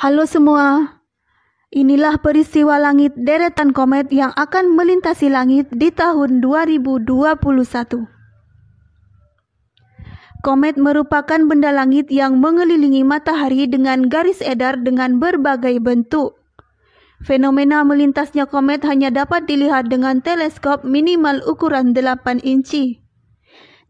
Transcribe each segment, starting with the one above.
Halo semua, inilah peristiwa langit deretan komet yang akan melintasi langit di tahun 2021. Komet merupakan benda langit yang mengelilingi matahari dengan garis edar dengan berbagai bentuk. Fenomena melintasnya komet hanya dapat dilihat dengan teleskop minimal ukuran 8 inci.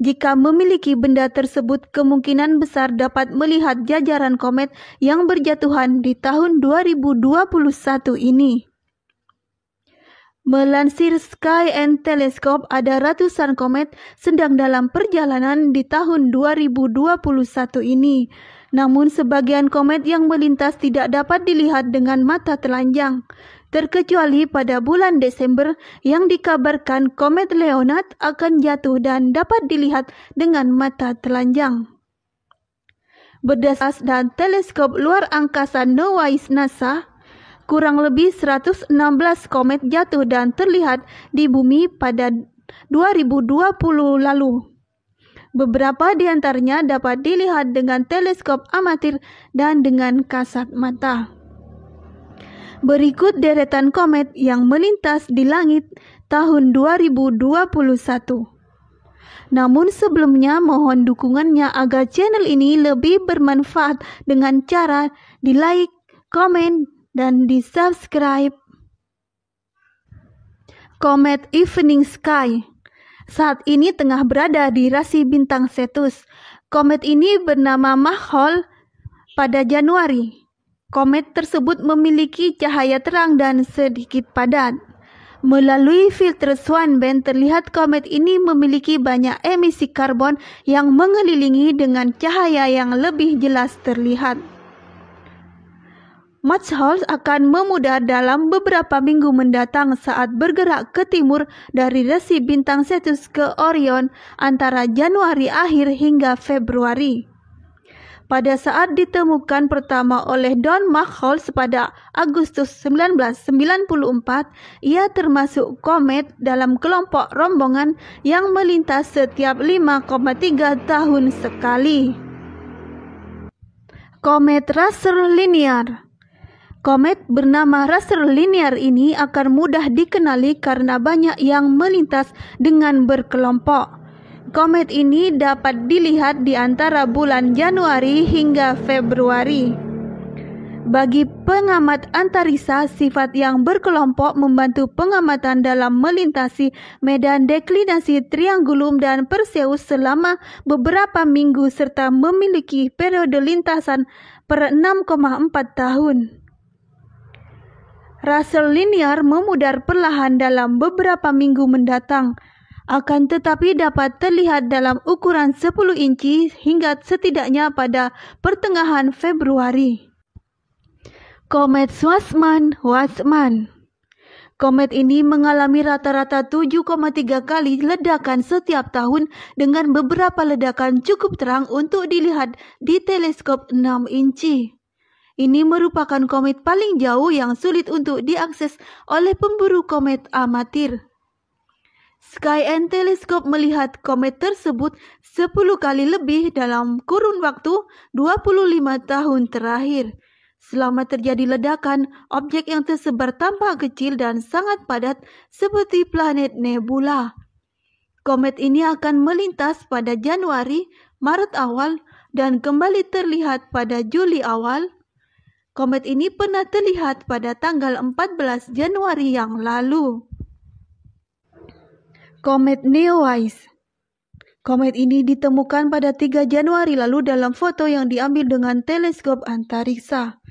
Jika memiliki benda tersebut, kemungkinan besar dapat melihat jajaran komet yang berjatuhan di tahun 2021 ini. Melansir Sky and Telescope, ada ratusan komet sedang dalam perjalanan di tahun 2021 ini. Namun sebagian komet yang melintas tidak dapat dilihat dengan mata telanjang, terkecuali pada bulan Desember yang dikabarkan komet Leonard akan jatuh dan dapat dilihat dengan mata telanjang. Berdasarkan dan teleskop luar angkasa NOAA NASA, kurang lebih 116 komet jatuh dan terlihat di bumi pada 2020 lalu. Beberapa di antaranya dapat dilihat dengan teleskop amatir dan dengan kasat mata. Berikut deretan komet yang melintas di langit tahun 2021. Namun sebelumnya mohon dukungannya agar channel ini lebih bermanfaat dengan cara di like, komen, dan di subscribe. Komet Evening Sky saat ini tengah berada di rasi bintang Cetus. Komet ini bernama Mahol pada Januari. Komet tersebut memiliki cahaya terang dan sedikit padat. Melalui filter Swan-Band terlihat komet ini memiliki banyak emisi karbon yang mengelilingi dengan cahaya yang lebih jelas terlihat. Mahol akan memudar dalam beberapa minggu mendatang saat bergerak ke timur dari rasi bintang Cetus ke Orion antara Januari akhir hingga Februari. Pada saat ditemukan pertama oleh Don Mahol pada Agustus 1994, ia termasuk komet dalam kelompok rombongan yang melintas setiap 5,3 tahun sekali. Komet Russell Linear. Komet bernama Russell Linear ini akan mudah dikenali karena banyak yang melintas dengan berkelompok. Komet ini dapat dilihat di antara bulan Januari hingga Februari. Bagi pengamat antariksa, sifat yang berkelompok membantu pengamatan dalam melintasi medan deklinasi Triangulum dan Perseus selama beberapa minggu serta memiliki periode lintasan per 6,4 tahun. Russell Linear memudar perlahan dalam beberapa minggu mendatang, akan tetapi dapat terlihat dalam ukuran 10 inci hingga setidaknya pada pertengahan Februari. Komet Schwarzmann-Waxman. Komet ini mengalami rata-rata 7,3 kali ledakan setiap tahun dengan beberapa ledakan cukup terang untuk dilihat di teleskop 6 inci. Ini merupakan komet paling jauh yang sulit untuk diakses oleh pemburu komet amatir. Sky and Telescope melihat komet tersebut 10 kali lebih dalam kurun waktu 25 tahun terakhir. Selama terjadi ledakan, objek yang tersebar tampak kecil dan sangat padat seperti planet nebula. Komet ini akan melintas pada Januari, Maret awal, dan kembali terlihat pada Juli awal. Komet ini pernah terlihat pada tanggal 14 Januari yang lalu. Komet Neowise. Komet ini ditemukan pada 3 Januari lalu dalam foto yang diambil dengan teleskop antariksa.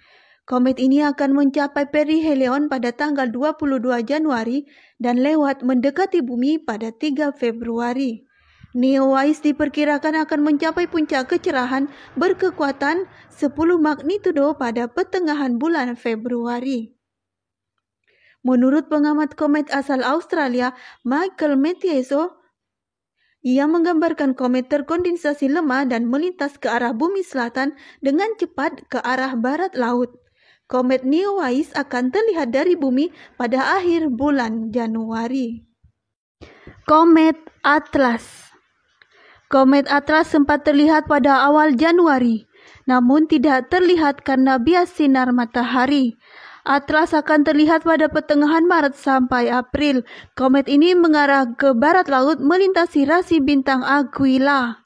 Komet ini akan mencapai perihelion pada tanggal 22 Januari dan lewat mendekati bumi pada 3 Februari. Neowise diperkirakan akan mencapai puncak kecerahan berkekuatan 10 magnitudo pada pertengahan bulan Februari. Menurut pengamat komet asal Australia, Michael Matthieso, ia menggambarkan komet terkondensasi lemah dan melintas ke arah bumi selatan dengan cepat ke arah barat laut. Komet Neowise akan terlihat dari bumi pada akhir bulan Januari. Komet Atlas. Komet Atlas sempat terlihat pada awal Januari. namun tidak terlihat karena bias sinar matahari. Atlas akan terlihat pada pertengahan Maret sampai April. Komet ini mengarah ke barat laut melintasi rasi bintang Aquila.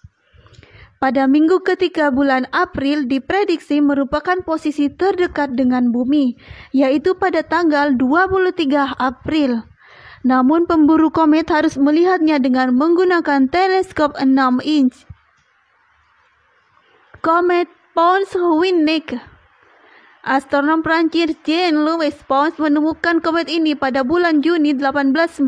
Pada minggu ketiga bulan April diprediksi merupakan posisi terdekat dengan bumi, yaitu pada tanggal 23 April. Namun pemburu komet harus melihatnya dengan menggunakan teleskop 6 inch. Komet Pons-Winnick. Astronom Prancis Jean-Louis Pons menemukan komet ini pada bulan Juni 1819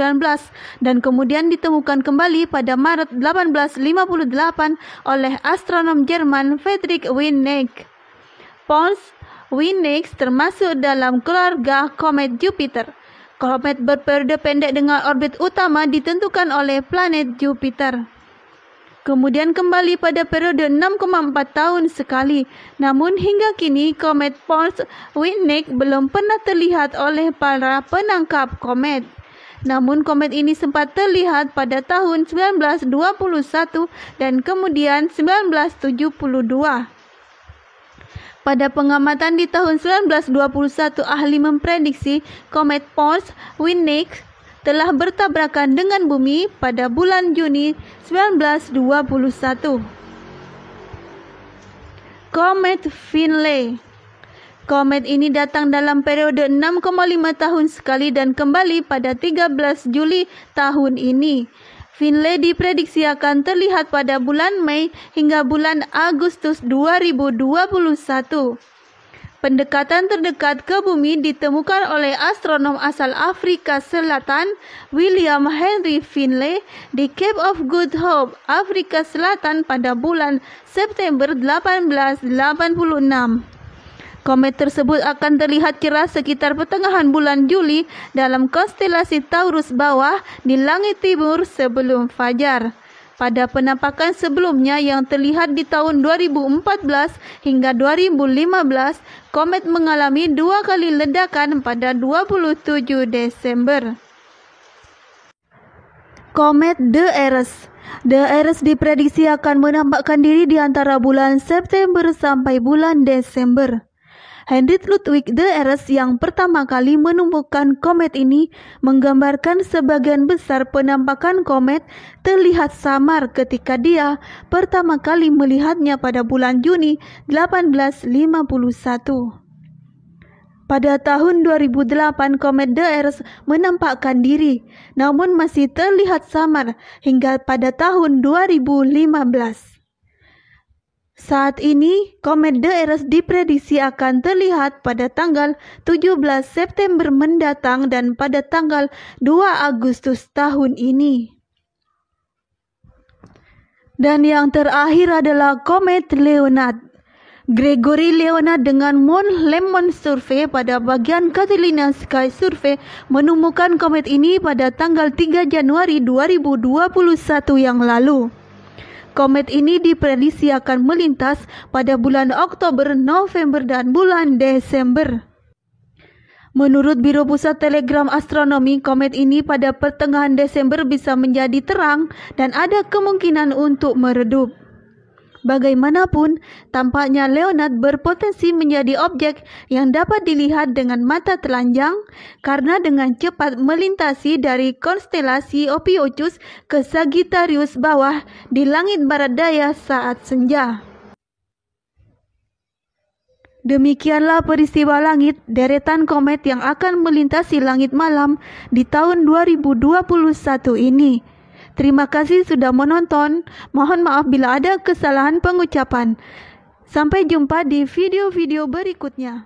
dan kemudian ditemukan kembali pada Maret 1858 oleh astronom Jerman Friedrich Winnick. Pons-Winnick termasuk dalam keluarga komet Jupiter. Komet berperiode pendek dengan orbit utama ditentukan oleh planet Jupiter. Kemudian kembali pada periode 6,4 tahun sekali. Namun hingga kini komet Pons-Winnick belum pernah terlihat oleh para penangkap komet. Namun komet ini sempat terlihat pada tahun 1921 dan kemudian 1972. Pada pengamatan di tahun 1921, ahli memprediksi komet Pons-Winnick telah bertabrakan dengan bumi pada bulan Juni 1921. Komet Finlay. Komet ini datang dalam periode 6,5 tahun sekali dan kembali pada 13 Juli tahun ini. Finlay diprediksi akan terlihat pada bulan Mei hingga bulan Agustus 2021. Pendekatan terdekat ke bumi ditemukan oleh astronom asal Afrika Selatan William Henry Finlay di Cape of Good Hope, Afrika Selatan pada bulan September 1886. Komet tersebut akan terlihat cerah sekitar pertengahan bulan Juli dalam konstelasi Taurus bawah di langit timur sebelum fajar. Pada penampakan sebelumnya yang terlihat di tahun 2014 hingga 2015, komet mengalami 2 kali ledakan pada 27 Desember. Komet DeEris. DeEris diprediksi akan menampakkan diri di antara bulan September sampai bulan Desember. Heinrich Ludwig DeEris yang pertama kali menemukan komet ini menggambarkan sebagian besar penampakan komet terlihat samar ketika dia pertama kali melihatnya pada bulan Juni 1851. Pada tahun 2008 komet DeEris menampakkan diri, namun masih terlihat samar hingga pada tahun 2015. Saat ini, komet DeEris diprediksi akan terlihat pada tanggal 17 September mendatang dan pada tanggal 2 Agustus tahun ini. Dan yang terakhir adalah komet Leonard. Gregory Leonard dengan Mount Lemmon Survey pada bagian Catalina Sky Survey menemukan komet ini pada tanggal 3 Januari 2021 yang lalu. Komet ini diprediksi akan melintas pada bulan Oktober, November, dan bulan Desember. Menurut Biro Pusat Telegram Astronomi, komet ini pada pertengahan Desember bisa menjadi terang dan ada kemungkinan untuk meredup. Bagaimanapun, tampaknya Leonard berpotensi menjadi objek yang dapat dilihat dengan mata telanjang karena dengan cepat melintasi dari konstelasi Ophiuchus ke Sagittarius bawah di langit barat daya saat senja. Demikianlah peristiwa langit deretan komet yang akan melintasi langit malam di tahun 2021 ini. Terima kasih sudah menonton. Mohon maaf bila ada kesalahan pengucapan. Sampai jumpa di video-video berikutnya.